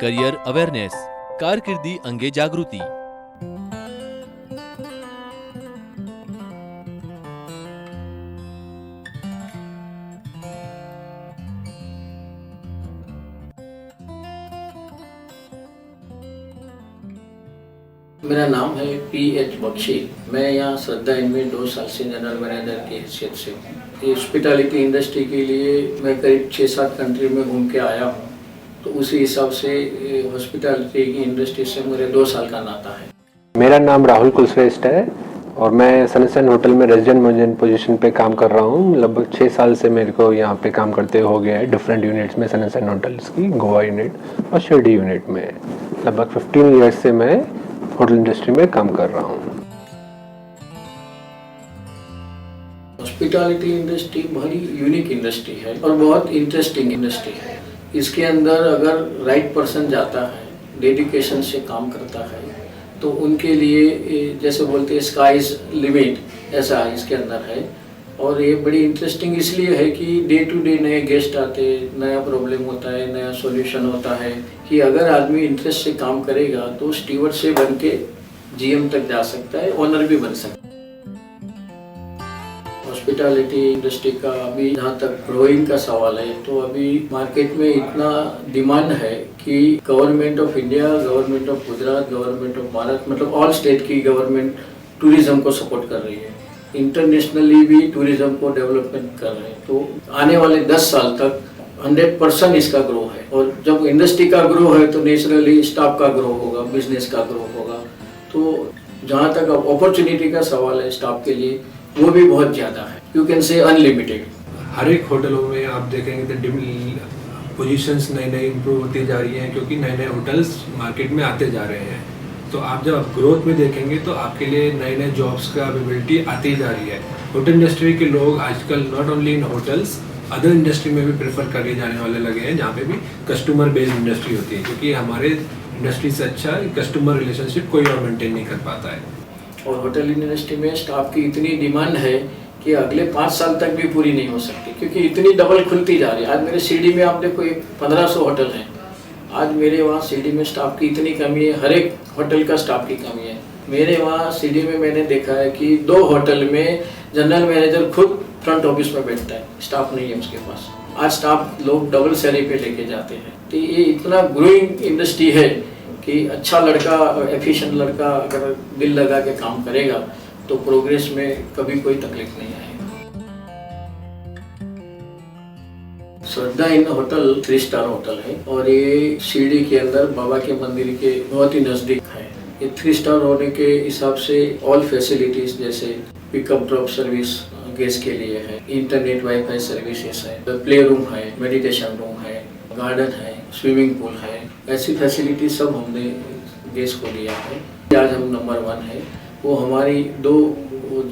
Career awareness, कारकिर्दी अंगे जागृति। मेरा नाम है PH बख्शी। मैं यहाँ श्रद्धा इन में 2 साल से जनरल मैनेजर की हैसियत से हूँ। हॉस्पिटैलिटी इंडस्ट्री के लिए मैं करीब 6-7 कंट्री में घूम के आया हूँ, तो उसी हिसाब से हॉस्पिटैलिटी की इंडस्ट्री से मेरे 2 साल का नाता है। मेरा नाम राहुल कुलश्रेष्ठ है और मैं सनशाइन होटल में रेजिडेंट मैनेजर पोजीशन पे काम कर रहा हूँ। लगभग 6 साल से मेरे को यहाँ पे काम करते हो गया है डिफरेंट यूनिट्स में, सनशाइन होटल्स की गोवा यूनिट और शिरडी यूनिट में। लगभग 15 ईयर्स से मैं होटल इंडस्ट्री में काम कर रहा हूँ। हॉस्पिटैलिटी इंडस्ट्री बड़ी यूनिक इंडस्ट्री है और बहुत इंटरेस्टिंग इंडस्ट्री है। इसके अंदर अगर राइट पर्सन जाता है, डेडिकेशन से काम करता है, तो उनके लिए जैसे बोलते हैं स्काइज लिमिट, ऐसा इसके अंदर है। और ये बड़ी इंटरेस्टिंग इसलिए है कि डे टू डे नए गेस्ट आते, नया प्रॉब्लम होता है, नया सॉल्यूशन होता है, कि अगर आदमी इंटरेस्ट से काम करेगा तो स्टीवर्ड से बन के GM तक जा सकता है, ओनर भी बन सकता है। हॉस्पिटैलिटी इंडस्ट्री का अभी जहाँ तक ग्रोइंग का सवाल है, तो अभी मार्केट में इतना डिमांड है कि government of India, government of Gujarat, government of Bharat, मतलब ऑल स्टेट की गवर्नमेंट टूरिज्म को सपोर्ट कर रही है। इंटरनेशनली भी टूरिज्म को डेवलपमेंट कर रहे हैं। तो आने वाले 10 साल तक 100% इसका ग्रो है। और जब इंडस्ट्री का ग्रो है तो नेचुरली स्टाफ का ग्रो होगा, बिजनेस का ग्रो होगा। तो जहाँ तक अपॉर्चुनिटी का सवाल है स्टाफ के लिए, वो भी बहुत ज़्यादा है, यू कैन से अनलिमिटेड। हर एक होटलों में आप देखेंगे तो पोजीशंस नई नई इम्प्रूव होती जा रही हैं, क्योंकि नए नए होटल्स मार्केट में आते जा रहे हैं। तो आप जब ग्रोथ में देखेंगे तो आपके लिए नए नए जॉब्स का अवेलेबिलिटी आती जा रही है। होटल इंडस्ट्री के लोग आजकल not only in hotels, other industry में भी प्रेफर करे जाने वाले लगे हैं, जहाँ पे भी कस्टमर बेस्ड इंडस्ट्री होती है, क्योंकि हमारे इंडस्ट्री से अच्छा कस्टमर रिलेशनशिप कोई और मेंटेन नहीं कर पाता है। और होटल इंडस्ट्री में स्टाफ की इतनी डिमांड है कि अगले 5 साल तक भी पूरी नहीं हो सकती, क्योंकि इतनी डबल खुलती जा रही है। आज मेरे शिरडी में आप देखो 1500 होटल हैं। आज मेरे वहाँ शिरडी में स्टाफ की इतनी कमी है, हर एक होटल का स्टाफ की कमी है। मेरे वहाँ शिरडी में मैंने देखा है कि 2 होटल में जनरल मैनेजर खुद फ्रंट ऑफिस में बैठता है, स्टाफ नहीं है उसके पास। आज स्टाफ लोग डबल सैलरी पे लेके जाते हैं। तो ये इतना ग्रोइंग इंडस्ट्री है कि अच्छा लड़का, एफिशिएंट लड़का अगर दिल लगा के काम करेगा तो प्रोग्रेस में कभी कोई तकलीफ नहीं आएगी। श्रद्धा इन होटल 3 स्टार होटल है और ये शिरडी के अंदर बाबा के मंदिर के बहुत ही नज़दीक है। ये 3 स्टार होने के हिसाब से ऑल फैसिलिटीज जैसे पिकअप ड्रॉप सर्विस गेस्ट के लिए है, इंटरनेट वाईफाई सर्विसेज है, प्ले रूम है, मेडिटेशन रूम है, गार्डन है, स्विमिंग पूल है, ऐसी फैसिलिटी सब हमने गेस्ट को लिया है। आज हम नंबर 1 है। वो हमारी 2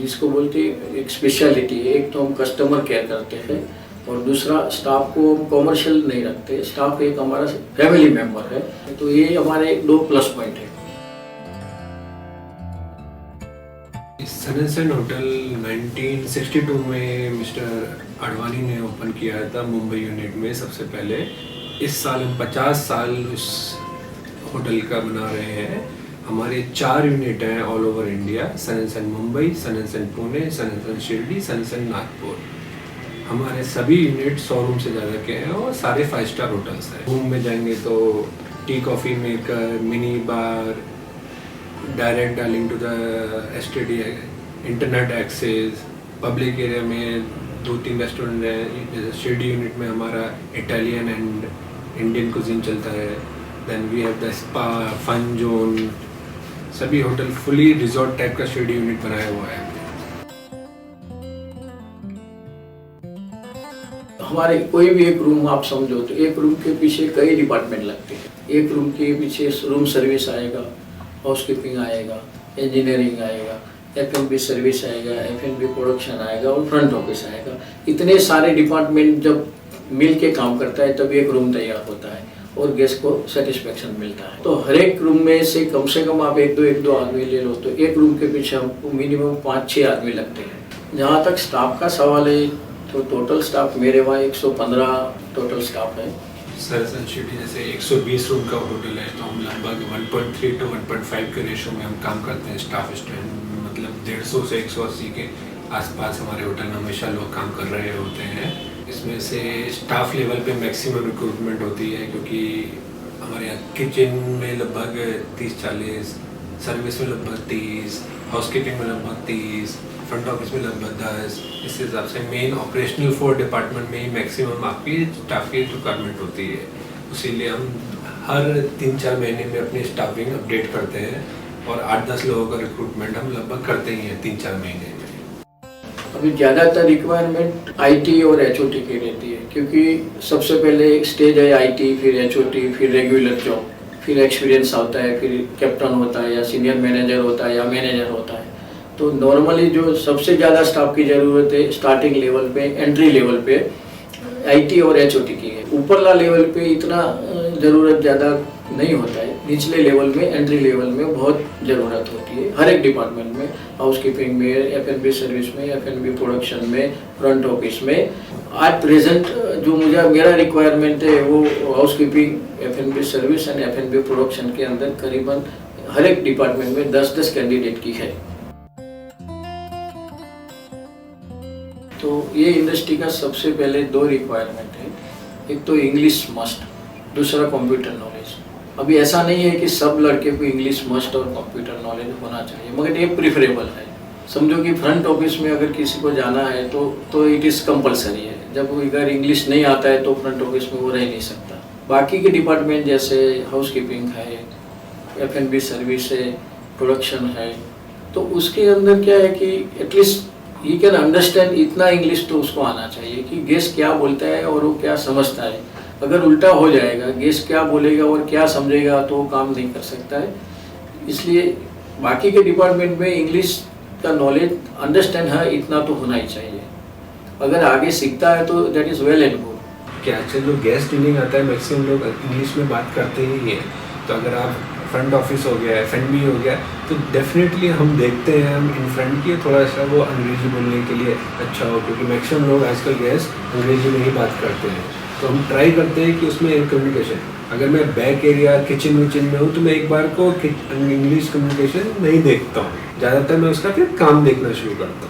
जिसको बोलते एक स्पेशलिटी है, एक तो हम कस्टमर केयर करते हैं और दूसरा स्टाफ को हम कॉमर्शियल नहीं रखते। स्टाफ एक हमारा फैमिली मेंबर है, तो ये हमारे 2 प्लस पॉइंट है। सनशाइन होटल 1962 में मिस्टर आडवाणी ने ओपन किया था मुंबई यूनिट में सबसे पहले। इस साल हम 50 साल उस होटल का मना रहे हैं। हमारे 4 यूनिट हैं all over India, sunshine Mumbai, sunshine Pune, sunshine Shirdi, sunshine Nagpur. हमारे सभी यूनिट 100 रूम से ज़्यादा के हैं और सारे 5 स्टार होटल्स हैं। रूम में जाएंगे तो tea coffee maker, mini bar, direct dialling to the STD, internet access, public area में 2-3 रेस्टोरेंट हैं। जैसे शिरडी यूनिट में हमारा इटालियन एंड इंडियन कुजीन चलता है। Then we have the spa, fun zone, सभी होटल फुली रिजॉर्ट टाइप का Shirdi unit बनाया हुआ है। हमारे कोई भी एक रूम आप समझो तो एक रूम के पीछे कई डिपार्टमेंट लगते हैं। एक रूम के पीछे रूम सर्विस आएगा, हाउसकीपिंग आएगा, इंजीनियरिंग आएगा, F&B सर्विस आएगा, F&B प्रोडक्शन आएगा और फ्रंट ऑफिस आएगा। इतने सारे डिपार्टमेंट जब मिल के काम करता है तब एक रूम तैयार होता है और गेस्ट को सेटिस्फेक्शन मिलता है। तो हर एक रूम में से कम आप एक दो आदमी ले लो तो एक रूम के पीछे हमको मिनिमम 5-6 आदमी लगते हैं। जहाँ तक स्टाफ का सवाल है तो टोटल स्टाफ मेरे वहाँ 115 टोटल स्टाफ है। सनसन सिटी जैसे 120 रूम का होटल है, तो हम लगभग 1.3 to 1.5 के रेशो में हम काम करते हैं। स्टाफ स्ट्रेंथ मतलब 150 से 180 के आसपास हमारे होटल में हमेशा लोग काम कर रहे होते हैं। इसमें से स्टाफ लेवल पे मैक्सिमम रिक्रूटमेंट होती है, क्योंकि हमारे यहाँ किचन में लगभग 30-40, सर्विस में लगभग 30, हाउसकीपिंग में लगभग 30, फ्रंट ऑफिस में लगभग 10। इस हिसाब से मेन ऑपरेशनल 4 डिपार्टमेंट में ही मैक्सिमम आपकी स्टाफ की रिक्वायरमेंट होती है। इसीलिए हम हर 3-4 महीने में अपनी स्टाफिंग अपडेट करते हैं और 8-10 लोगों का रिक्रूटमेंट हम लगभग करते ही हैं 3-4 महीने में। अभी ज़्यादातर रिक्वायरमेंट आईटी और एचओटी की रहती है, क्योंकि सबसे पहले एक स्टेज है आईटी, फिर एचओटी, फिर रेगुलर जॉब, फिर एक्सपीरियंस होता है, फिर कैप्टन होता है या सीनियर मैनेजर होता है या मैनेजर होता है। तो नॉर्मली जो सबसे ज़्यादा स्टाफ की ज़रूरत है स्टार्टिंग लेवल पे, एंट्री लेवल पे आईटी और एचओटी की है। ऊपरला लेवल पे इतना ज़रूरत ज़्यादा नहीं होता है, निचले लेवल में, एंट्री लेवल में बहुत ज़रूरत होती है हर एक डिपार्टमेंट में, हाउसकीपिंग में, एफएनबी सर्विस में, एफएनबी प्रोडक्शन में, फ्रंट ऑफिस में। आज प्रेजेंट जो मेरा रिक्वायरमेंट है वो हाउसकीपिंग, एफएनबी सर्विस एंड एफएनबी प्रोडक्शन के अंदर करीबन हर एक डिपार्टमेंट में 10-10 कैंडिडेट की है। तो ये इंडस्ट्री का सबसे पहले 2 रिक्वायरमेंट है, एक तो इंग्लिश मस्ट, दूसरा कंप्यूटर नॉलेज। अभी ऐसा नहीं है कि सब लड़के को इंग्लिश मस्ट और कंप्यूटर नॉलेज होना चाहिए, मगर ये प्रिफरेबल है। समझो कि फ्रंट ऑफिस में अगर किसी को जाना है तो इट इज़ कंपलसरी है। जब अगर इंग्लिश नहीं आता है तो फ्रंट ऑफिस में वो रह नहीं सकता। बाकी के डिपार्टमेंट जैसे हाउसकीपिंग है, एफएनबी सर्विस है, प्रोडक्शन है, तो उसके अंदर क्या है कि एटलीस्ट ही कैन अंडरस्टैंड, इतना इंग्लिश तो उसको आना चाहिए कि गेस्ट क्या बोलता है और वो क्या समझता है। अगर उल्टा हो जाएगा, गेस्ट क्या बोलेगा और क्या समझेगा, तो वो काम नहीं कर सकता है। इसलिए बाकी के डिपार्टमेंट में इंग्लिश का नॉलेज अंडरस्टैंड है इतना तो होना ही चाहिए। अगर आगे सीखता है तो that is well and good. क्या अच्छा जो गेस्ट डीलिंग आता है मैक्सिमम लोग इंग्लिश में बात करते ही हैं, तो अगर आप फ्रंट ऑफिस हो गया, एफएनबी हो गया, तो डेफिनेटली हम देखते हैं हम इन फ्रंट की थोड़ा सा वो अंग्रेजी बोलने के लिए अच्छा हो, क्योंकि मैक्सिमम लोग आजकल गेस्ट अंग्रेजी में ही बात करते हैं। तो हम ट्राई करते हैं कि उसमें कम्युनिकेशन, अगर मैं बैक एरिया किचन विचन में हूँ तो मैं एक बार को इंग्लिश कम्युनिकेशन नहीं देखता हूँ, ज़्यादातर मैं उसका फिर काम देखना शुरू करता हूँ।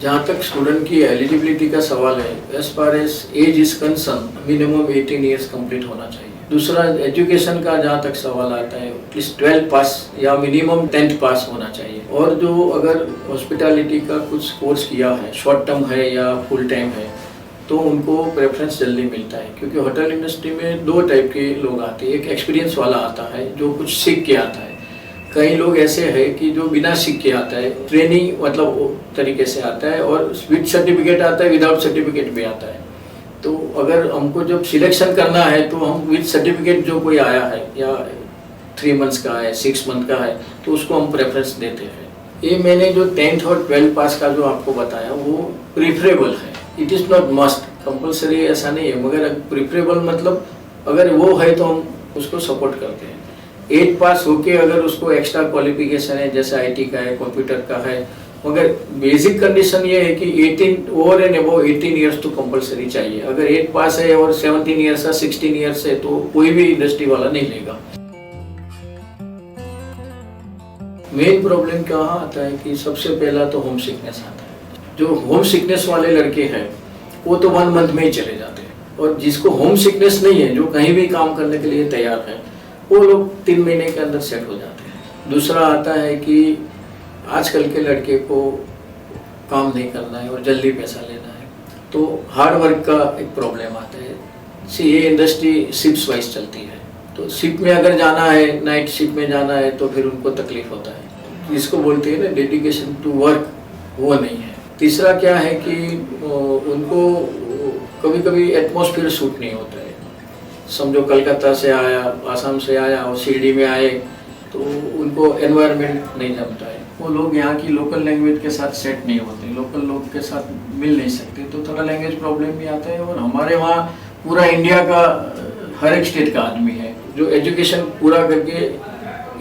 जहाँ तक स्टूडेंट की एलिजिबिलिटी का सवाल है, as far as age is concerned, minimum 18 years complete होना चाहिए। दूसरा, एजुकेशन का जहाँ तक सवाल आता है, एटलीस्ट 12 पास या मिनिमम 10th पास होना चाहिए। और जो अगर हॉस्पिटैलिटी का कुछ कोर्स किया है, शॉर्ट टर्म है या फुल टाइम है, तो उनको प्रेफरेंस जल्दी मिलता है, क्योंकि होटल इंडस्ट्री में 2 टाइप के लोग आते हैं। एक एक्सपीरियंस वाला आता है जो कुछ सीख के आता है, कई लोग ऐसे हैं कि जो बिना सीख के आता है, ट्रेनिंग मतलब तरीके से आता है, और विद सर्टिफिकेट आता है, विदाउट सर्टिफिकेट भी आता है। तो अगर हमको जब सिलेक्शन करना है तो हम विद सर्टिफिकेट जो कोई आया है या 3 मंथ्स का है, 6 मंथ का है, तो उसको हम प्रेफरेंस देते हैं। ये मैंने जो 10th और 12 पास का जो आपको बताया वो प्रिफरेबल है, it is not must, compulsory ऐसा नहीं है, मगर प्रिफरेबल मतलब अगर वो है तो हम उसको सपोर्ट करते हैं। 8 पास होके अगर उसको एक्स्ट्रा क्वालिफिकेशन है, जैसे आईटी का है, कंप्यूटर का है, मगर बेसिक कंडीशन ये है कि 18 ओवर एंड अबव 18 ईयर्स तो कंपलसरी चाहिए। अगर 8 पास है और 17 ईयर्स है, 16 ईयर्स है, तो कोई भी इंडस्ट्री वाला नहीं लेगा। मेन प्रॉब्लम कहाँ आता है कि सबसे पहला तो होम सिकनेस आता है। जो होम सिकनेस वाले लड़के हैं वो तो 1 मंथ में ही चले जाते हैं, और जिसको होम सिकनेस नहीं है, जो कहीं भी काम करने के लिए तैयार है, वो लोग 3 महीने के अंदर सेट हो जाते हैं। दूसरा आता है कि आजकल के लड़के को काम नहीं करना है और जल्दी पैसा लेना है, तो हार्ड वर्क का एक प्रॉब्लम आता है। ये इंडस्ट्री शिफ्ट्स वाइज चलती है, तो शिफ्ट में अगर जाना है, नाइट शिफ्ट में जाना है, तो फिर उनको तकलीफ होता है। जिसको बोलते हैं ना डेडिकेशन टू वर्क, वो नहीं है। तीसरा क्या है कि उनको कभी कभी एटमॉस्फेयर सूट नहीं होता है। समझो कलकत्ता से आया, आसाम से आया और शिरडी में आए, तो उनको एनवायरनमेंट नहीं जमता है। वो लोग यहाँ की लोकल लैंग्वेज के साथ सेट नहीं होते, लोकल लोग के साथ मिल नहीं सकते, तो थोड़ा लैंग्वेज प्रॉब्लम भी आता है। और हमारे वहाँ पूरा इंडिया का हर एक स्टेट का आदमी है जो एजुकेशन पूरा करके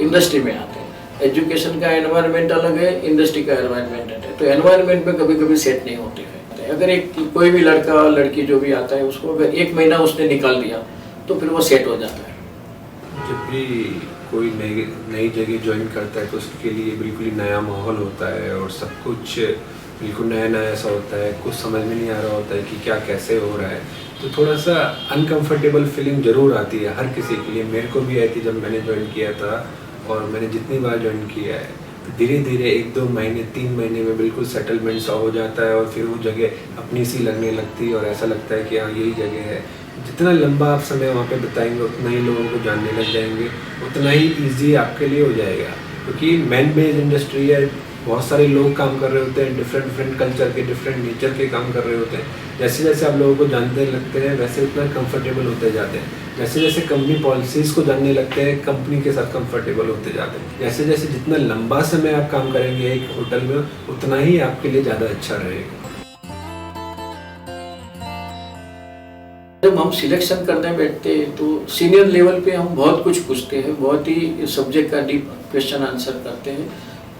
इंडस्ट्री में आते हैं। एजुकेशन का एनवायरनमेंट अलग है, इंडस्ट्री का एनवायरनमेंट है, तो एनवायरनमेंट में कभी कभी सेट नहीं होते हैं। है। अगर कोई भी लड़का लड़की जो भी आता है उसको अगर 1 महीना उसने निकाल दिया तो फिर वो सेट हो जाता है। जब भी कोई नई जगह ज्वाइन करता है तो उसके लिए बिल्कुल ही नया माहौल होता है और सब कुछ बिल्कुल नया नया ऐसा होता है, कुछ समझ में नहीं आ रहा होता है कि क्या कैसे हो रहा है, तो थोड़ा सा अनकंफर्टेबल फीलिंग ज़रूर आती है हर किसी के लिए। मेरे को भी आई थी जब मैंने ज्वाइन किया था, और मैंने जितनी बार ज्वाइन किया है तो धीरे धीरे 1-2 महीने 3 महीने में बिल्कुल सेटलमेंट सा हो जाता है और फिर वो जगह अपनी सी लगने लगती है और ऐसा लगता है कि हाँ यही जगह है। जितना लंबा आप समय वहाँ पे बिताएंगे उतना ही लोगों को जानने लग जाएंगे, उतना ही ईजी आपके लिए हो जाएगा, क्योंकि मैन बेस्ड इंडस्ट्री है, बहुत सारे लोग काम कर रहे होते हैं, डिफरेंट कल्चर के, डिफरेंट नेचर के काम कर रहे होते हैं। जैसे जैसे आप लोगों को जानते लगते हैं वैसे उतना कंफर्टेबल होते जाते हैं। जैसे जैसे कंपनी पॉलिसीज़ को जानने लगते हैं कंपनी के साथ कंफर्टेबल होते जाते हैं। जैसे जैसे जितना लंबा समय आप काम करेंगे एक होटल में उतना ही आपके लिए ज़्यादा अच्छा रहेगा। जब हम सिलेक्शन करने बैठते हैं तो सीनियर लेवल पे हम बहुत कुछ पूछते हैं, बहुत ही सब्जेक्ट का डीप क्वेश्चन आंसर करते हैं।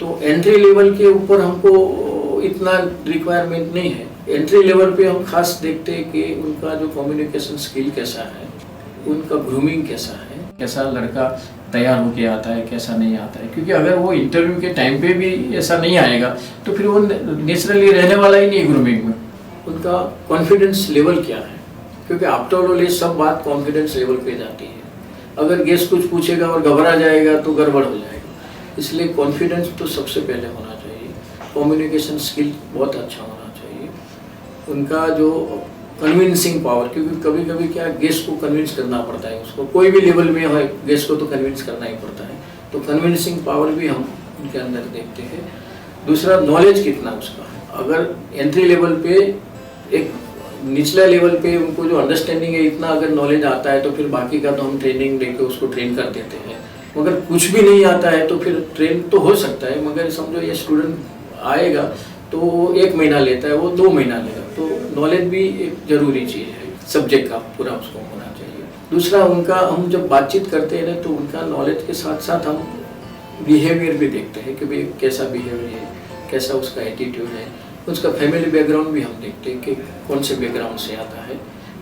तो एंट्री लेवल के ऊपर हमको इतना रिक्वायरमेंट नहीं है। एंट्री लेवल पे हम खास देखते हैं कि उनका जो कम्युनिकेशन स्किल कैसा है, उनका ग्रूमिंग कैसा है, कैसा लड़का तैयार होके आता है, कैसा नहीं आता है। क्योंकि अगर वो इंटरव्यू के टाइम पे भी ऐसा नहीं आएगा तो फिर वो नेचुरली रहने वाला ही नहीं ग्रूमिंग में। उनका कॉन्फिडेंस लेवल क्या है, क्योंकि आफ्टर ऑल ये सब बात कॉन्फिडेंस लेवल पे जाती है। अगर गेस्ट कुछ पूछेगा और घबरा जाएगा तो गड़बड़ हो जाएगा। इसलिए कॉन्फिडेंस तो सबसे पहले होना चाहिए। कम्युनिकेशन स्किल बहुत अच्छा होना चाहिए। उनका जो कन्विंसिंग पावर, क्योंकि कभी कभी क्या गेस्ट को कन्विंस करना पड़ता है, उसको कोई भी लेवल में हो गेस्ट को तो कन्विंस करना ही पड़ता है। तो कन्विंसिंग पावर भी हम उनके अंदर देखते हैं। दूसरा, नॉलेज कितना उसका। अगर एंट्री लेवल पे एक निचला लेवल पे उनको जो अंडरस्टैंडिंग है इतना अगर नॉलेज आता है तो फिर बाकी का तो हम ट्रेनिंग देके उसको ट्रेन कर देते हैं। मगर कुछ भी नहीं आता है तो फिर ट्रेन तो हो सकता है, मगर समझो ये स्टूडेंट आएगा तो 1 महीना लेता है, वो 2 महीना लेगा। तो नॉलेज भी एक जरूरी चीज़ है, सब्जेक्ट का पूरा उसको होना चाहिए। दूसरा, उनका हम जब बातचीत करते हैं तो उनका नॉलेज के साथ साथ हम बिहेवियर भी देखते हैं कि भाई कैसा बिहेवियर है, कैसा उसका एटीट्यूड है। उसका फैमिली बैकग्राउंड भी हम देखते हैं कि कौन से बैकग्राउंड से आता है।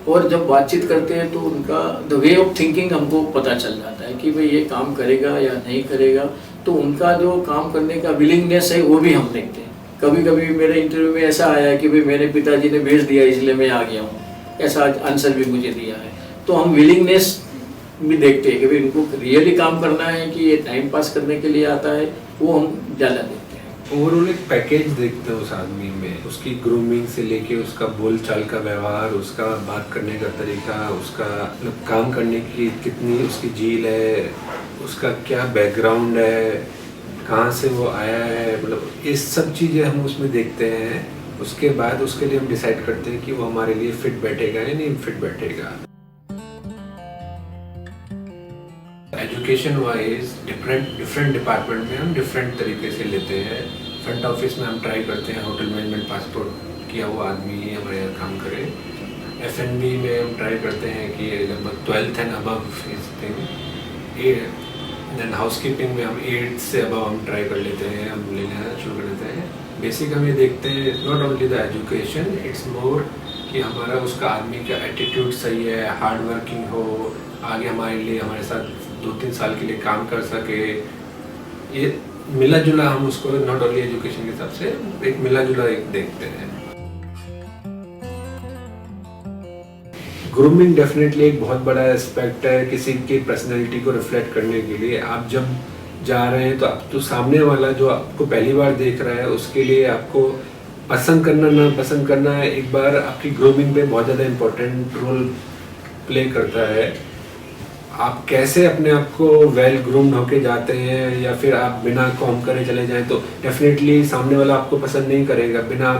और जब बातचीत करते हैं तो उनका द वे ऑफ थिंकिंग हमको पता चल जाता है कि भाई ये काम करेगा या नहीं करेगा। तो उनका जो काम करने का विलिंगनेस है वो भी हम देखते हैं। कभी कभी मेरे इंटरव्यू में ऐसा आया है कि भाई मेरे पिताजी ने भेज दिया इसलिए मैं आ गया हूँ, ऐसा आंसर भी मुझे दिया है। तो हम विलिंगनेस भी देखते हैं कि भाई उनको रियली काम करना है कि ये टाइम पास करने के लिए आता है, वो हम ज़्यादा देखते हैं। ओवरऑल एक पैकेज देखते हैं उस आदमी में, उसकी ग्रूमिंग से लेके उसका बोलचाल का व्यवहार, उसका बात करने का तरीका, उसका मतलब काम करने की कितनी उसकी झील है, उसका क्या बैकग्राउंड है, कहाँ से वो आया है, मतलब ये सब चीज़ें हम उसमें देखते हैं। उसके बाद उसके लिए हम डिसाइड करते हैं कि वो हमारे लिए फिट बैठेगा या नहीं फिट बैठेगा। एजुकेशन वाइज डिफरेंट डिपार्टमेंट में हम डिफरेंट तरीके से लेते हैं। फ्रंट ऑफिस में हम ट्राई करते हैं होटल मैनेजमेंट पासपोर्ट किया हुआ आदमी हमारे यहाँ काम करे। F&B में हम ट्राई करते हैं कि लगभग 12th एंड अबव इस थिंग। देन हाउसकीपिंग में हम 8th से अबव हम ट्राई कर लेते हैं, हम लेना शुरू कर लेते हैं। बेसिक हम ये देखते हैं not only the education, it's more कि हमारा उसका आदमी का एटीट्यूड सही है, हार्ड वर्किंग हो, आगे हमारे लिए हमारे साथ 2-3 साल के लिए काम कर सके। ये मिला जुला हम उसको नॉट ओनली एजुकेशन के हिसाब से एक मिला जुला एक देखते हैं। ग्रूमिंग डेफिनेटली एक बहुत बड़ा एस्पेक्ट है किसी की पर्सनैलिटी को रिफ्लेक्ट करने के लिए। आप जब जा रहे हैं तो आप तो सामने वाला जो आपको पहली बार देख रहा है उसके लिए आपको पसंद करना ना पसंद करना एक बार आपकी ग्रूमिंग पे बहुत ज़्यादा इम्पोर्टेंट रोल प्ले करता है। आप कैसे अपने आप को वेल ग्रूम्ड होके जाते हैं या फिर आप बिना कॉम करे चले जाएं तो डेफिनेटली सामने वाला आपको पसंद नहीं करेगा। बिना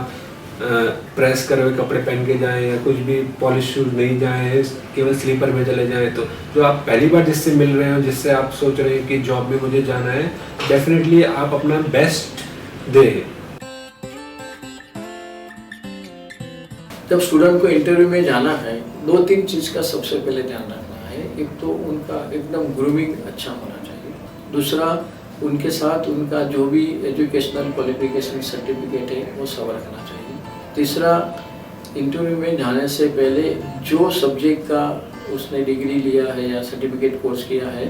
प्रेस करे हुए कपड़े पहन के जाएं या कुछ भी पॉलिश शूज नहीं जाएं, केवल स्लीपर में चले जाएं तो जो आप पहली बार जिससे मिल रहे हो, जिससे आप सोच रहे हैं कि जॉब में मुझे जाना है, डेफिनेटली आप अपना बेस्ट दें। जब स्टूडेंट को इंटरव्यू में जाना है 2-3 चीज़ का सबसे पहले ध्यान रखना है। एक तो उनका एकदम ग्रूमिंग अच्छा होना चाहिए। दूसरा, उनके साथ उनका जो भी एजुकेशनल क्वालिफिकेशन सर्टिफिकेट है वो सब रखना चाहिए। तीसरा, इंटरव्यू में जाने से पहले जो सब्जेक्ट का उसने डिग्री लिया है या सर्टिफिकेट कोर्स किया है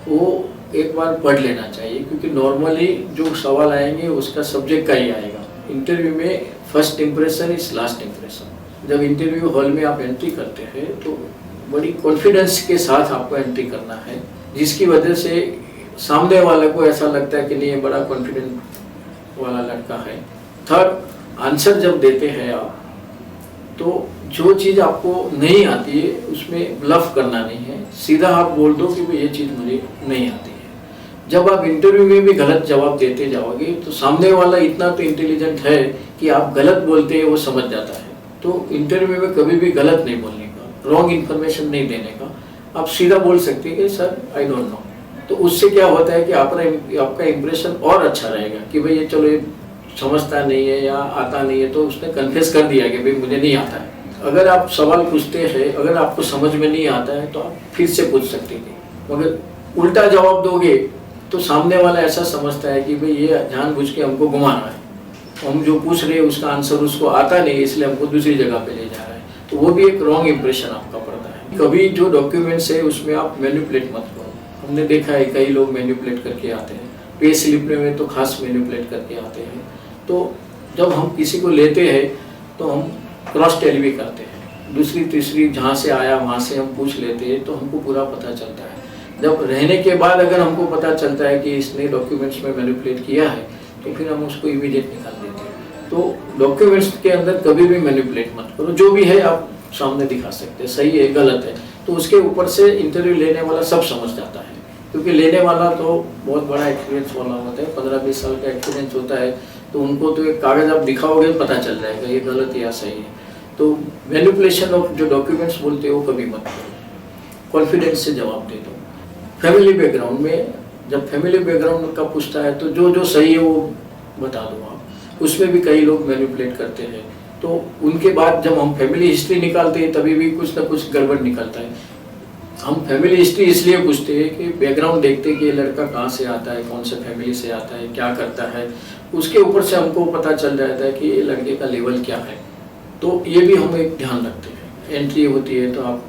वो एक बार पढ़ लेना चाहिए, क्योंकि नॉर्मली जो सवाल आएंगे उसका सब्जेक्ट का ही आएगा। इंटरव्यू में first impression is last impression. जब इंटरव्यू हॉल में आप एंट्री करते हैं तो बड़ी कॉन्फिडेंस के साथ आपको एंट्री करना है, जिसकी वजह से सामने वाले को ऐसा लगता है कि नहीं ये बड़ा कॉन्फिडेंट वाला लड़का है। थर्ड, आंसर जब देते हैं आप तो जो चीज़ आपको नहीं आती है उसमें ब्लफ करना नहीं है, सीधा आप बोल दो कि भाई ये चीज़ मुझे नहीं आती है। जब आप इंटरव्यू में भी गलत जवाब देते जाओगे तो सामने वाला इतना तो इंटेलिजेंट है कि आप गलत बोलते हैं वो समझ जाता है। तो इंटरव्यू में कभी भी गलत नहीं बोलने का, रॉन्ग इन्फॉर्मेशन नहीं देने का, आप सीधा बोल सकते हैं कि सर आई डोंट नो। तो उससे क्या होता है कि आपका इम्प्रेशन और अच्छा रहेगा कि भाई ये चलो ये समझता नहीं है या आता नहीं है, तो उसने कन्फेस कर दिया कि भाई मुझे नहीं आता है। अगर आप सवाल पूछते हैं, अगर आपको समझ में नहीं आता है तो आप फिर से पूछ सकते हैं, मगर उल्टा जवाब दोगे तो सामने वाला ऐसा समझता है कि भाई ये जानबूझ के हमको घुमा रहा है, हम जो पूछ रहे हैं उसका आंसर उसको आता नहीं इसलिए हमको दूसरी जगह पे ले जा रहा है। तो वो भी एक रॉन्ग इम्प्रेशन आपका पड़ता है। कभी जो डॉक्यूमेंट्स है उसमें आप मैनिपुलेट मत करो। हमने देखा है कई लोग मैनिपुलेट करके आते हैं, पे स्लिप में तो खास मैनिपुलेट करके आते हैं। तो जब हम किसी को लेते हैं तो हम क्रॉस टेल भी करते हैं, दूसरी तीसरी जहाँ से आया वहाँ से हम पूछ लेते हैं तो हमको पूरा पता चलता है। जब रहने के बाद अगर हमको पता चलता है कि इसने डॉक्यूमेंट्स में मैनिपुलेट किया है तो फिर हम उसको इमीडिएट निकाल देते हैं। तो डॉक्यूमेंट्स के अंदर कभी भी मैनिपुलेट मत करो, जो भी है आप सामने दिखा सकते हैं, सही है गलत है तो उसके ऊपर से इंटरव्यू लेने वाला सब समझ जाता है, क्योंकि लेने वाला तो बहुत बड़ा एक्सपीरियंस वाला होता है, 15-20 साल का एक्सपीरियंस होता है। तो उनको तो एक कागज़ आप दिखाओगे पता चल जाएगा ये गलत है या सही है। तो मैनिपुलेशन ऑफ जो डॉक्यूमेंट्स बोलते हो वो कभी मत करो, कॉन्फिडेंस से जवाब दे दो। फैमिली बैकग्राउंड में जब फैमिली बैकग्राउंड का पूछता है तो जो सही है वो बता दो आप। उसमें भी कई लोग मैनिपुलेट करते हैं, तो उनके बाद जब हम फैमिली हिस्ट्री निकालते हैं तभी भी कुछ ना कुछ गड़बड़ निकलता है। हम फैमिली हिस्ट्री इसलिए पूछते हैं कि बैकग्राउंड देखते हैं कि ये लड़का कहाँ से आता है, कौन से फैमिली से आता है, क्या करता है, उसके ऊपर से हमको पता चल जाता है कि ये लड़के का लेवल क्या है। तो ये भी हम एक ध्यान रखते हैं। एंट्री होती है तो आप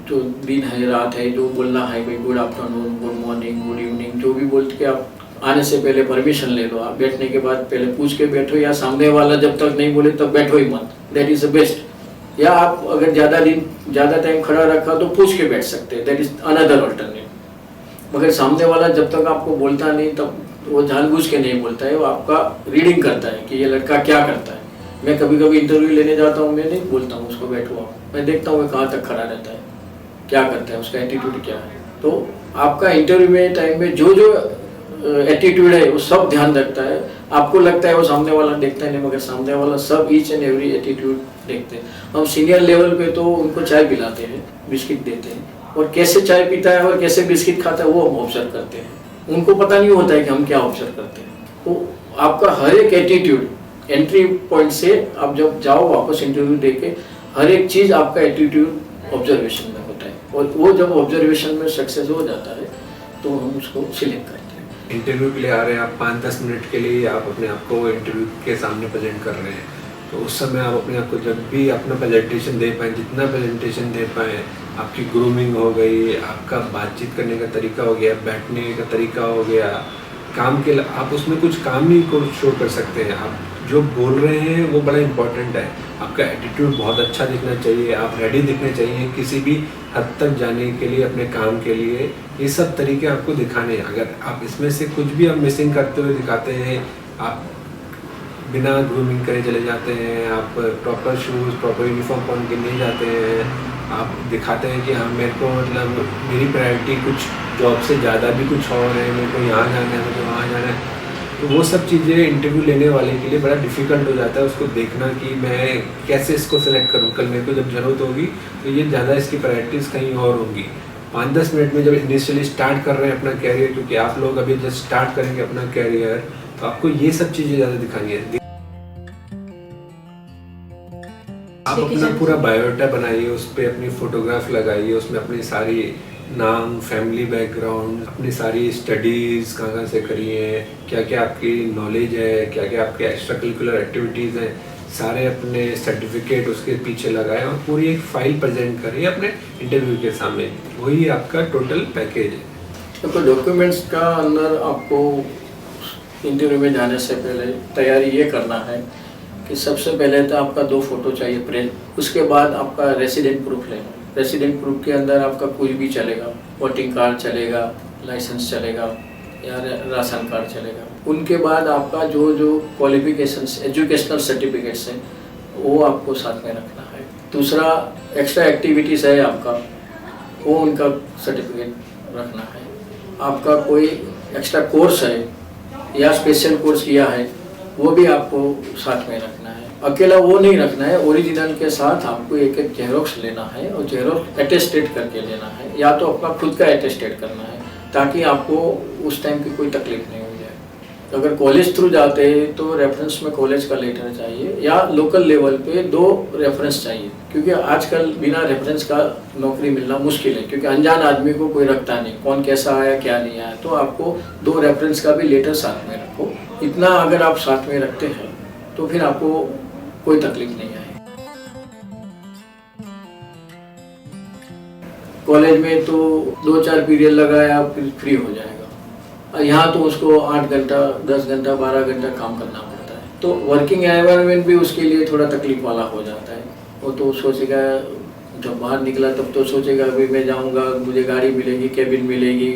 जो दिन है रात है जो बोलना है भाई good afternoon, good morning, good evening, जो भी बोल के आप आने से पहले परमिशन ले लो। आप बैठने के बाद पहले पूछ के बैठो, या सामने वाला जब तक नहीं बोले तब बैठो ही मत, दैट इज़ द बेस्ट। या आप अगर ज़्यादा टाइम खड़ा रखा तो पूछ के बैठ सकते हैं, दैट इज अनदर अल्टरनेट। मगर सामने वाला जब तक आपको बोलता नहीं तब वो जानबूझ के नहीं बोलता है, वो आपका रीडिंग करता है कि ये लड़का क्या करता है। मैं कभी कभी इंटरव्यू लेने जाता हूँ, मैं नहीं बोलता हूँ उसको बैठो आप, मैं देखता हूँ वो कहाँ तक खड़ा रहता है, क्या करता है, उसका एटीट्यूड क्या है। तो आपका इंटरव्यू में टाइम में जो एटीट्यूड है वो सब ध्यान रखता है। आपको लगता है वो सामने वाला देखता है नहीं, मगर सामने वाला सब ईच एंड एवरी एटीट्यूड देखते हैं। हम सीनियर लेवल पे तो उनको चाय पिलाते हैं, बिस्किट देते हैं, और कैसे चाय पीता है और कैसे बिस्किट खाता है वो हम ऑब्जर्व करते हैं। उनको पता नहीं होता है कि हम क्या ऑब्जर्व करते हैं। तो आपका हर एक एटीट्यूड एंट्री पॉइंट से आप जब जाओ वापस इंटरव्यू देके, हर एक चीज़ आपका एटीट्यूड ऑब्जर्वेशन में होता है, और वो जब ऑब्जर्वेशन में सक्सेस हो जाता है तो हम उसको सिलेक्ट करते हैं। इंटरव्यू के लिए आ रहे हैं आप, 5-10 मिनट के लिए आप अपने आप को इंटरव्यू के सामने प्रेजेंट कर रहे हैं, तो उस समय आप अपने आप को जब भी अपना प्रेजेंटेशन दे पाएँ, जितना प्रेजेंटेशन दे पाएँ, आपकी ग्रूमिंग हो गई, आपका बातचीत करने का तरीका हो गया, बैठने का तरीका हो गया, काम के आप उसमें कुछ काम ही को शो कर सकते हैं। आप जो बोल रहे हैं वो बड़ा इंपॉर्टेंट है। आपका एटीट्यूड बहुत अच्छा दिखना चाहिए, आप रेडी दिखने चाहिए किसी भी हद तक जाने के लिए, अपने काम के लिए। ये सब तरीके आपको दिखाने हैं। अगर आप इसमें से कुछ भी आप मिसिंग करते हुए दिखाते हैं, आप बिना ग्रूमिंग करे चले जाते हैं, आप प्रॉपर शूज़ प्रॉपर यूनिफॉर्म पहन के नहीं जाते हैं, आप दिखाते हैं कि हाँ मेरे को मतलब मेरी प्रायोरिटी कुछ जॉब से ज़्यादा भी कुछ और है, मेरे को यहाँ जाना है, मेरे को वहाँ जाना है, तो वो सब चीज़ें इंटरव्यू लेने वाले के लिए बड़ा डिफ़िकल्ट हो जाता है उसको देखना कि मैं कैसे इसको सेलेक्ट करूँ। कल मेरे को जब ज़रूरत होगी तो ये ज़्यादा इसकी प्रायोरिटीज़ कहीं और होंगी। 5-10 मिनट में जब इनिशियली स्टार्ट कर रहे हैं अपना कैरियर, क्योंकि आप लोग अभी जब स्टार्ट करेंगे अपना कैरियर, तो आपको ये सब चीज़ें ज़्यादा दिखानी है। आप अपना पूरा बायोडाटा बनाइए, उस पर अपनी फ़ोटोग्राफ लगाइए, उसमें अपनी सारी नाम, फैमिली बैकग्राउंड, अपनी सारी स्टडीज़ कहाँ से करी हैं, क्या क्या आपकी नॉलेज है, क्या क्या आपके एक्स्ट्रा करिकुलर एक्टिविटीज़ हैं, सारे अपने सर्टिफिकेट उसके पीछे लगाए और पूरी एक फाइल प्रेजेंट करें अपने इंटरव्यू के सामने। वही आपका टोटल पैकेज है। तो डॉक्यूमेंट्स का अंदर आपको इंटरव्यू में जाने से पहले तैयारी ये करना है कि सबसे पहले तो आपका 2 फोटो चाहिए प्रिंट, उसके बाद आपका रेसिडेंट प्रूफ लेना। रेसिडेंट प्रूफ के अंदर आपका कुछ भी चलेगा, वोटिंग कार्ड चलेगा, लाइसेंस चलेगा या राशन कार्ड चलेगा। उनके बाद आपका जो जो क्वालिफिकेशंस एजुकेशनल सर्टिफिकेट्स हैं वो आपको साथ में रखना है। दूसरा एक्स्ट्रा एक्टिविटीज़ है आपका, वो उनका सर्टिफिकेट रखना है। आपका कोई एक्स्ट्रा कोर्स है या स्पेशल कोर्स किया है वो भी आपको साथ में रखना है। अकेला वो नहीं रखना है, ओरिजिनल के साथ आपको एक एक जेरोक्स लेना है और जेरोक्स अटेस्टेड करके लेना है, या तो अपना खुद का अटेस्टेड करना है ताकि आपको उस टाइम की कोई तकलीफ नहीं हो जाए। अगर कॉलेज थ्रू जाते हैं तो रेफरेंस में कॉलेज का लेटर चाहिए या लोकल लेवल पे 2 रेफरेंस चाहिए, क्योंकि आजकल बिना रेफरेंस का नौकरी मिलना मुश्किल है, क्योंकि अनजान आदमी को कोई रखता नहीं, कौन कैसा आया क्या नहीं आया। तो आपको 2 रेफरेंस का भी लेटर साथ में रखो। इतना अगर आप साथ में रखते हैं तो फिर आपको कोई तकलीफ नहीं आएगी। कॉलेज में तो 2-4 पीरियड लगाया फिर फ्री हो जाएगा। यहाँ तो उसको 8 घंटा 10 घंटा 12 घंटा काम करना पड़ता है, तो वर्किंग एनवायरनमेंट भी उसके लिए थोड़ा तकलीफ वाला हो जाता है। वो तो सोचेगा, जब बाहर निकला तब तो सोचेगा अभी मैं जाऊँगा, मुझे गाड़ी मिलेगी, केबिन मिलेगी,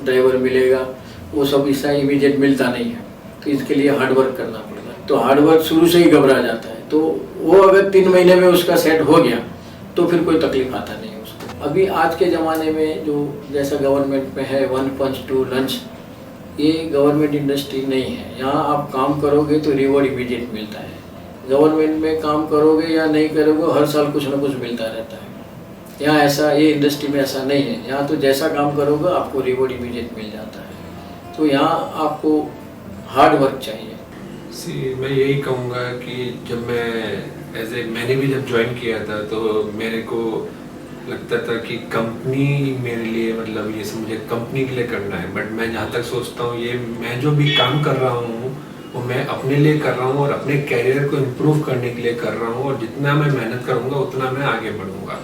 ड्राइवर मिलेगा, वो सब इसका इमीडिएट मिलता नहीं है, तो इसके लिए हार्डवर्क करना पड़ता है। तो हार्डवर्क शुरू से ही घबरा जाता है, तो वो अगर 3 महीने में उसका सेट हो गया तो फिर कोई तकलीफ आता नहीं है उसको। अभी आज के ज़माने में जो जैसा गवर्नमेंट में है 1 पंच 2 लंच, ये गवर्नमेंट इंडस्ट्री नहीं है। यहाँ आप काम करोगे तो रिवॉर्ड इमीडिएट मिलता है। गवर्नमेंट में काम करोगे या नहीं करोगे हर साल कुछ ना कुछ मिलता रहता है। यहाँ ऐसा, ये इंडस्ट्री में ऐसा नहीं है। यहाँ तो जैसा काम करोगे आपको रिवॉर्ड इमीडिएट मिल जाता है। तो यहाँ आपको हार्ड वर्क चाहिए। मैं यही कहूँगा कि जब मैंने भी जब ज्वाइन किया था तो मेरे को लगता था कि कंपनी मेरे लिए, मतलब ये सब मुझे कंपनी के लिए करना है। बट मैं जहाँ तक सोचता हूँ, ये मैं जो भी काम कर रहा हूँ वो मैं अपने लिए कर रहा हूँ और अपने कैरियर को इम्प्रूव करने के लिए कर रहा हूँ, और जितना मैं मेहनत करूँगा उतना मैं आगे बढ़ूँगा।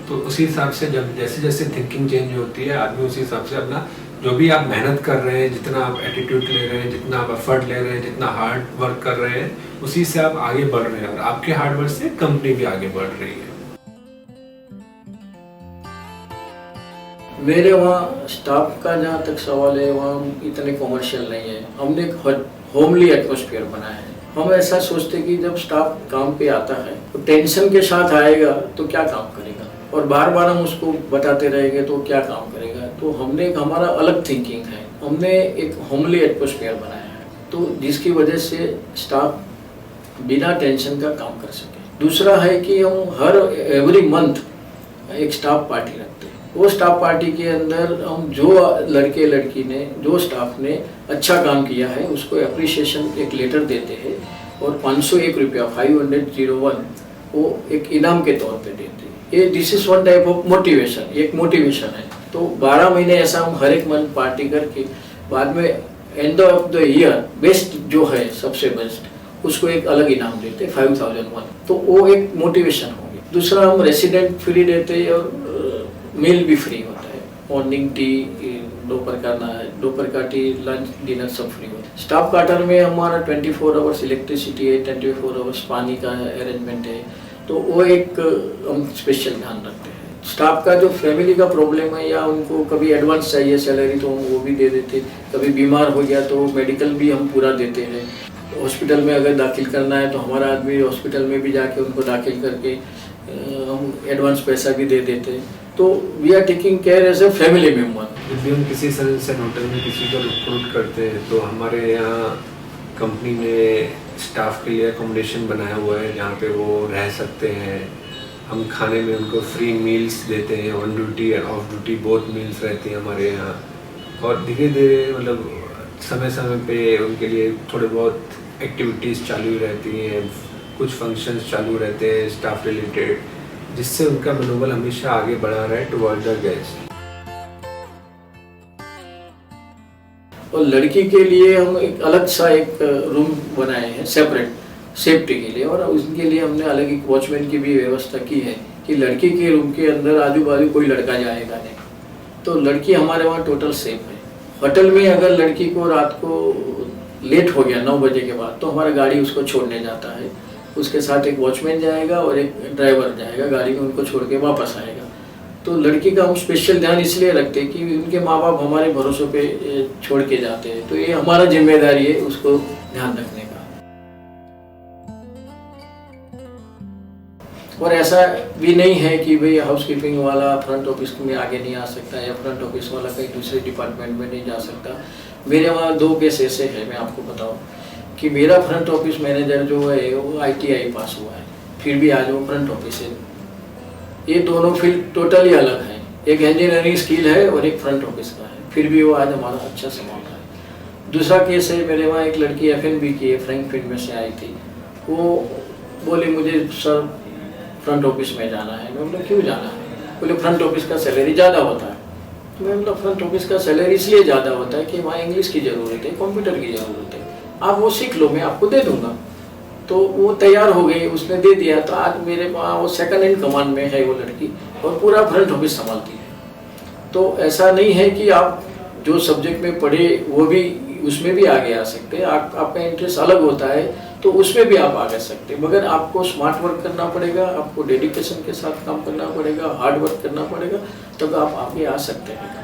तो उसी हिसाब से जब जैसे जैसे थिंकिंग चेंज होती है, आदमी उसी हिसाब से अपना जो भी आप मेहनत कर रहे हैं, जितना आप एटीट्यूड ले रहे हैं, जितना आप एफर्ट ले रहे हैं, जितना हार्ड वर्क कर रहे हैं, उसी से आप आगे बढ़ रहे हैं, और आपके हार्ड वर्क से कंपनी भी आगे बढ़ रही है। मेरे वहाँ स्टाफ का जहाँ तक सवाल है, वहाँ इतने कॉमर्शियल नहीं है। हमने एक होमली एटमॉस्फेयर बनाया है। हम ऐसा सोचते कि जब स्टाफ काम पे आता है तो टेंशन के साथ आएगा तो क्या काम करेगा, और बार बार हम उसको बताते रहेंगे तो क्या काम करेगा। तो हमने हमारा अलग थिंकिंग है, हमने एक होमली एटमॉस्फेयर बनाया है, तो जिसकी वजह से स्टाफ बिना टेंशन का काम कर सके। दूसरा है कि हम हर एवरी मंथ एक स्टाफ पार्टी रखते हैं। वो स्टाफ पार्टी के अंदर हम जो लड़के लड़की ने, जो स्टाफ ने अच्छा काम किया है उसको एप्रिसिएशन एक लेटर देते हैं, और 501 रुपया 501 वो एक इनाम के तौर पे देते हैं। ये this is one type of motivation, एक मोटिवेशन है। तो 12 महीने ऐसा हम हर एक मंथ पार्टी करके बाद में end of the year best जो है सबसे बेस्ट उसको एक अलग इनाम देते 5001। तो वो एक मोटिवेशन होगी। दूसरा हम रेसिडेंट फ्री देते हैं और मील भी फ्री होता है। मॉर्निंग टी, दोपहर का टी, लंच, डिनर सब फ्री होता है। स्टाफ क्वार्टर में हमारा 24 आवर्स इलेक्ट्रिसिटी है, 24 आवर्स पानी का अरेंजमेंट है। तो वो एक हम स्पेशल ध्यान रखते हैं। स्टाफ का जो फैमिली का प्रॉब्लम है या उनको कभी एडवांस चाहिए सैलरी तो हम वो भी दे देते। कभी बीमार हो गया तो मेडिकल भी हम पूरा देते हैं। हॉस्पिटल में अगर दाखिल करना है तो हमारा आदमी हॉस्पिटल में भी जाके उनको दाखिल करके हम एडवांस पैसा भी दे देते हैं। तो we are taking care as a family member. जब भी हम किसी सनसेट होटल में किसी को रिक्रूट करते हैं तो हमारे यहाँ कंपनी ने स्टाफ के लिए अकोमोडेशन बनाया हुआ है जहाँ पे वो रह सकते हैं। हम खाने में उनको फ्री मील्स देते हैं, on duty end of duty both meals रहती हैं हमारे यहाँ। और धीरे धीरे मतलब समय समय पे उनके लिए थोड़े बहुत एक्टिविटीज़ चालू रहती हैं, कुछ फंक्शंस चालू रहते हैं स्टाफ रिलेटेड, जिससे उनका मनोबल हमेशा आगे बढ़ा रहा है टुवर्ड द गेस्ट। और लड़की के लिए हम एक अलग सा एक रूम बनाए हैं सेपरेट, सेफ्टी के लिए, और उसके लिए हमने अलग एक वॉचमैन की भी व्यवस्था की है कि लड़की के रूम के अंदर आजू बाजू कोई लड़का जाएगा नहीं, तो लड़की हमारे वहाँ टोटल सेफ है। होटल में अगर लड़की को रात को लेट हो गया 9 बजे के बाद, तो हमारा गाड़ी उसको छोड़ने जाता है, उसके साथ एक वॉचमैन जाएगा और एक ड्राइवर जाएगा, गाड़ी में उनको छोड़ के वापस आएगा। तो लड़की का हम स्पेशल ध्यान इसलिए रखते हैं कि उनके माँ बाप हमारे भरोसे पे छोड़ के जाते हैं, तो ये हमारा जिम्मेदारी है उसको ध्यान रखने का। और ऐसा भी नहीं है कि भाई हाउसकीपिंग वाला फ्रंट ऑफिस में आगे नहीं आ सकता या फ्रंट ऑफिस वाला कहीं दूसरे डिपार्टमेंट में नहीं जा सकता। मेरे वहाँ 2 केस ऐसे हैं, मैं आपको बताऊँ कि मेरा फ्रंट ऑफिस मैनेजर जो है वो ITI पास हुआ है, फिर भी आज वो फ्रंट ऑफिस है। ये दोनों फील्ड टोटली अलग हैं, एक इंजीनियरिंग स्किल है और एक फ्रंट ऑफिस का है, फिर भी वो आज हमारा अच्छा संभाल रहा है। दूसरा केस है, मेरे वहाँ एक लड़की FNB की है, फ्रैंकफर्ट में से आई थी, वो बोली मुझे सर फ्रंट ऑफिस में जाना है। मैं बोला क्यों जाना है? बोले फ्रंट ऑफिस का सैलरी ज़्यादा होता है। तो मैं बोला फ्रंट ऑफिस का सैलरी इसलिए ज़्यादा होता है कि वहाँ इंग्लिश की ज़रूरत है, कंप्यूटर की ज़रूरत है, आप वो सीख लो, मैं आपको दे दूँगा। तो वो तैयार हो गई, उसने दे दिया। तो आज मेरे वहाँ वो सेकंड इन कमांड में है वो लड़की, और पूरा फ्रंट ऑफिस संभालती है। तो ऐसा नहीं है कि आप जो सब्जेक्ट में पढ़े वो भी उसमें भी आगे आ सकते हैं, आपका इंटरेस्ट अलग होता है तो उसमें भी आप आगे सकते हैं, मगर आपको स्मार्ट वर्क करना पड़ेगा, आपको डेडिकेशन के साथ काम करना पड़ेगा, हार्ड वर्क करना पड़ेगा, तब आप आगे आ सकते हैं।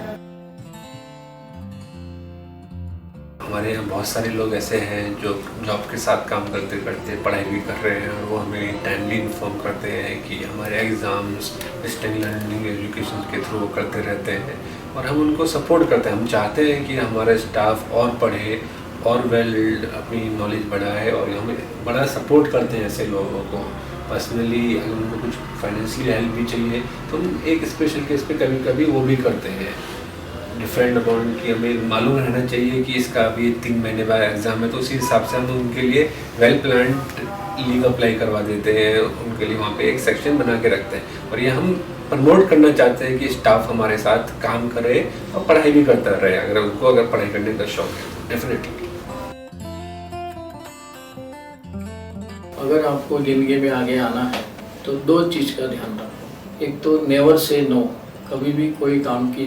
हमारे यहाँ बहुत सारे लोग ऐसे हैं जो जॉब के साथ काम करते करते पढ़ाई भी कर रहे हैं, और वो हमें टाइमली इन्फॉर्म करते हैं कि हमारे एग्ज़ाम्स डिस्टेंस लर्निंग एजुकेशन के थ्रू करते रहते हैं, और हम उनको सपोर्ट करते हैं। हम चाहते हैं कि हमारा स्टाफ और पढ़े और वेल अपनी नॉलेज बढ़ाए, और हमें बड़ा सपोर्ट करते हैं ऐसे लोगों को। पर्सनली अगर उनको कुछ फाइनेंशियली हेल्प भी चाहिए तो हम एक स्पेशल केस पे कभी कभी वो भी करते हैं। डिफरेंट अमाउंट की हमें मालूम रहना चाहिए कि इसका अभी 3 महीने बाद एग्ज़ाम है, तो उसी हिसाब से हम उनके लिए वेल प्लान्ड लीव अप्लाई करवा देते हैं, उनके लिए वहाँ पे एक सेक्शन बना के रखते हैं। और ये हम प्रमोट करना चाहते हैं कि स्टाफ हमारे साथ काम करे और पढ़ाई भी करता रहे, अगर पढ़ाई करने का शौक है तो डेफिनेटली। अगर आपको ज़िंदगी में आगे आना है तो 2 चीज़ का ध्यान रखो। एक तो नेवर से नो, कभी भी कोई काम की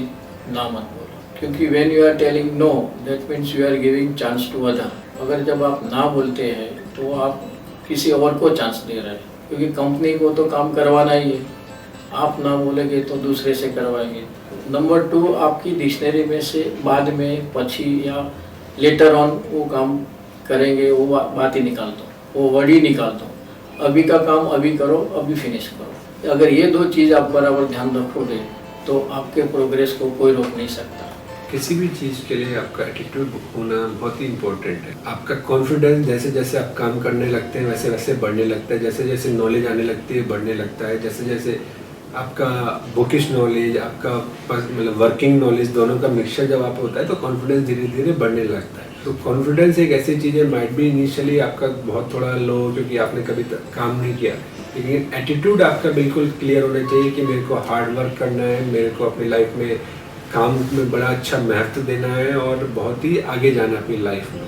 ना मत बोलो, क्योंकि when you are telling no that means you are giving chance to other. अगर जब आप ना बोलते हैं तो आप किसी और को चांस दे रहे हैं, क्योंकि कंपनी को तो काम करवाना ही है, आप ना बोलेंगे तो दूसरे से करवाएंगे। नंबर 2, आपकी डिक्शनरी में से बाद में पछी या लेटर ऑन वो काम करेंगे वो बात ही निकाल दो, वो वर्ड ही निकाल दो। अभी का काम अभी करो, अभी फिनिश करो। अगर ये 2 चीज़ आप बराबर ध्यान रखोगे तो आपके प्रोग्रेस को कोई रोक नहीं सकता। किसी भी चीज़ के लिए आपका एटीट्यूड होना बहुत ही इम्पोर्टेंट है। आपका कॉन्फिडेंस जैसे जैसे आप काम करने लगते हैं वैसे वैसे बढ़ने लगता है, जैसे जैसे नॉलेज आने लगती है बढ़ने लगता है, जैसे जैसे आपका बुकिश नॉलेज, आपका मतलब वर्किंग नॉलेज, दोनों का मिक्सचर जब आप होता है तो कॉन्फिडेंस धीरे धीरे बढ़ने लगता है। तो कॉन्फिडेंस एक ऐसी चीज़ है, माइट भी इनिशियली आपका बहुत थोड़ा लो क्योंकि आपने कभी काम नहीं किया, लेकिन एटीट्यूड आपका बिल्कुल क्लियर होना चाहिए कि मेरे को हार्ड वर्क करना है, मेरे को अपनी लाइफ में काम में बड़ा अच्छा महत्व देना है और बहुत ही आगे जाना अपनी लाइफ में।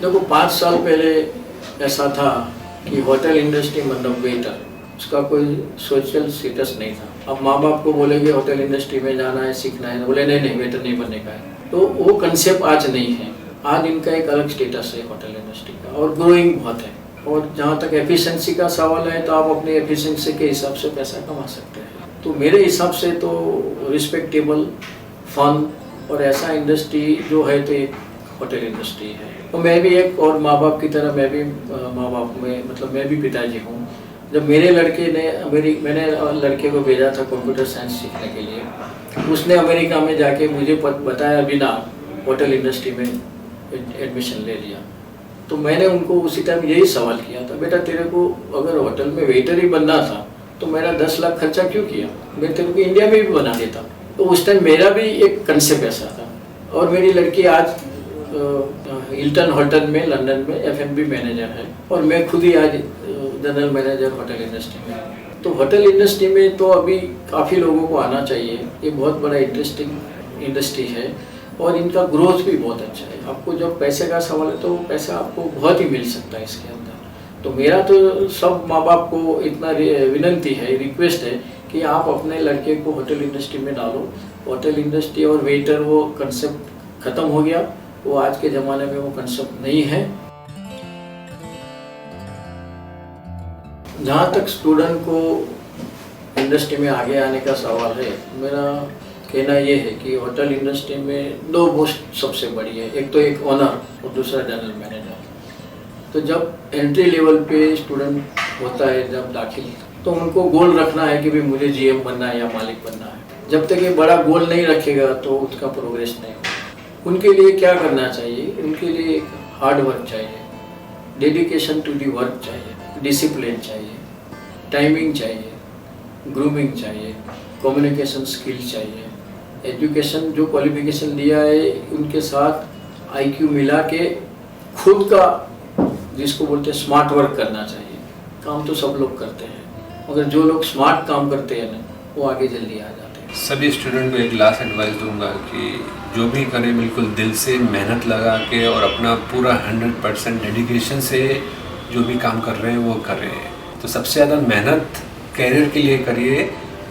देखो 5 साल पहले ऐसा था कि होटल इंडस्ट्री मतलब वेटर, उसका कोई सोशल स्टेटस नहीं था। अब माँ बाप को बोलेंगे होटल इंडस्ट्री में जाना है, सीखना है, बोले नहीं वेटर नहीं बनने का है, तो वो कंसेप्ट आज नहीं है। आज इनका एक अलग स्टेटस है होटल इंडस्ट्री का, और ग्रोइंग बहुत है। और जहाँ तक एफिशिएंसी का सवाल है तो आप अपने एफिशिएंसी के हिसाब से पैसा कमा सकते हैं। तो मेरे हिसाब से तो रिस्पेक्टेबल, फन और ऐसा इंडस्ट्री जो है तो एक होटल इंडस्ट्री है। तो मैं भी एक और माँ बाप की तरह मैं भी माँ बाप में मतलब मैं भी पिताजी हूँ। जब मेरे लड़के ने मैंने लड़के को भेजा था कंप्यूटर साइंस सीखने के लिए, उसने अमेरिका में जाके मुझे बताया बिना होटल इंडस्ट्री में एडमिशन ले लिया। तो मैंने उनको उसी टाइम यही सवाल किया था, बेटा तेरे को अगर होटल में वेटर ही बनना था तो मेरा 10 लाख खर्चा क्यों किया, मैं तेरे को इंडिया में भी बना देता। तो उस टाइम मेरा भी एक कंसेप्ट ऐसा था। और मेरी लड़की आज हिल्टन होटल में लंदन में F&B मैनेजर है, और मैं खुद ही आज जनरल मैनेजर होटल इंडस्ट्री में। तो होटल इंडस्ट्री में तो अभी काफ़ी लोगों को आना चाहिए, ये बहुत बड़ा इंटरेस्टिंग इंडस्ट्री है। और इनका ग्रोथ भी बहुत अच्छा है। आपको जब पैसे का सवाल है तो पैसा आपको बहुत ही मिल सकता है इसके अंदर। तो मेरा तो सब माँ बाप को इतना विनती है, रिक्वेस्ट है कि आप अपने लड़के को होटल इंडस्ट्री में डालो। होटल इंडस्ट्री और वेटर वो कंसेप्ट ख़त्म हो गया, वो आज के ज़माने में वो कंसेप्ट नहीं है। जहाँ तक स्टूडेंट को इंडस्ट्री में आगे आने का सवाल है, मेरा कहना ये है कि होटल इंडस्ट्री में दो पोस्ट सबसे बड़ी है, एक तो एक ओनर और दूसरा जनरल मैनेजर। तो जब एंट्री लेवल पे स्टूडेंट होता है जब दाखिल, तो उनको गोल रखना है कि भाई मुझे जीएम बनना है या मालिक बनना है। जब तक ये बड़ा गोल नहीं रखेगा तो उसका प्रोग्रेस नहीं होगा। उनके लिए क्या करना चाहिए? उनके लिए हार्ड वर्क चाहिए, डेडिकेशन टू दी वर्क चाहिए, डिसिप्लिन चाहिए, टाइमिंग चाहिए, ग्रूमिंग चाहिए, कम्युनिकेशन स्किल चाहिए, एजुकेशन जो क्वालिफिकेशन लिया है उनके साथ आईक्यू मिला के खुद का जिसको बोलते हैं स्मार्ट वर्क करना चाहिए। काम तो सब लोग करते हैं, मगर जो लोग स्मार्ट काम करते हैं ना वो आगे जल्दी आ जाते हैं। सभी स्टूडेंट को एक लास्ट एडवाइस दूंगा कि जो भी करें बिल्कुल दिल से मेहनत लगा के और अपना पूरा 100% डेडिकेशन से जो भी काम कर रहे हैं वो कर रहे हैं। तो सबसे ज़्यादा मेहनत कैरियर के लिए करिए,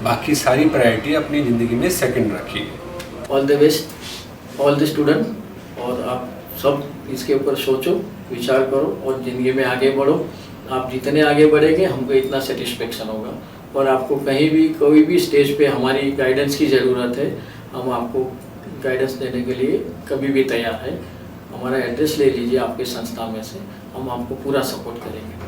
बाकी सारी प्रायोरिटी अपनी ज़िंदगी में सेकंड रखिए। All the best all the student. और आप सब इसके ऊपर सोचो, विचार करो और ज़िंदगी में आगे बढ़ो। आप जितने आगे बढ़ेंगे हमको इतना सेटिस्फेक्शन होगा। और आपको कहीं भी कोई भी स्टेज पे हमारी गाइडेंस की ज़रूरत है, हम आपको गाइडेंस देने के लिए कभी भी तैयार है। हमारा एड्रेस ले लीजिए आपके संस्था में से, हम आपको पूरा सपोर्ट करेंगे।